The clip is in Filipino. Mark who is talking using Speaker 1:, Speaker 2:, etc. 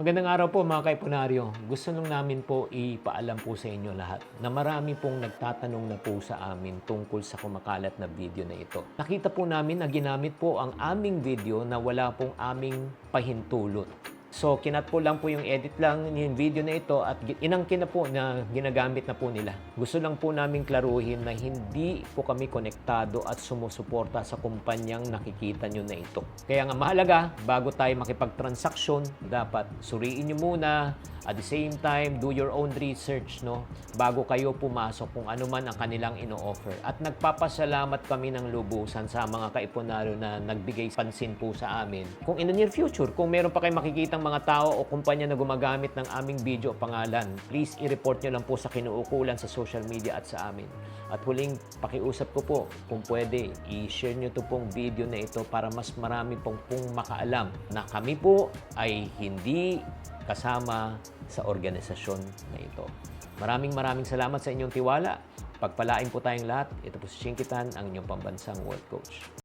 Speaker 1: Magandang araw po mga kaipunaryo. Gusto nung namin po ipaalam po sa inyo lahat na marami pong nagtatanong na po sa amin tungkol sa kumakalat na video na ito. Nakita po namin na ginamit po ang aming video na wala pong aming pahintulot. So, kinat po lang po yung edit lang yung video na ito at inangkin na po na ginagamit na po nila. Gusto lang po namin klaruhin na hindi po kami konektado at sumusuporta sa kumpanyang nakikita nyo na ito. Kaya nga mahalaga, bago tayo makipagtransaksyon, dapat suriin nyo muna. At the same time, do your own research, no? Bago kayo pumasok kung ano man ang kanilang ino-offer. At nagpapasalamat kami ng lubusan sa mga kaipunaryo na nagbigay pansin po sa amin. Kung in the near future, kung meron pa kayong makikitang mga tao o kumpanya na gumagamit ng aming video o pangalan, please i-report nyo lang po sa kinuukulan sa social media at sa amin. At huling pakiusap ko po, kung pwede, i-share nyo to pong video na ito para mas marami pong makaalam na kami po ay hindi kasama sa organisasyon na ito. Maraming salamat sa inyong tiwala. Pagpalain po tayong lahat. Ito po si Shinkitan, ang inyong pambansang world coach.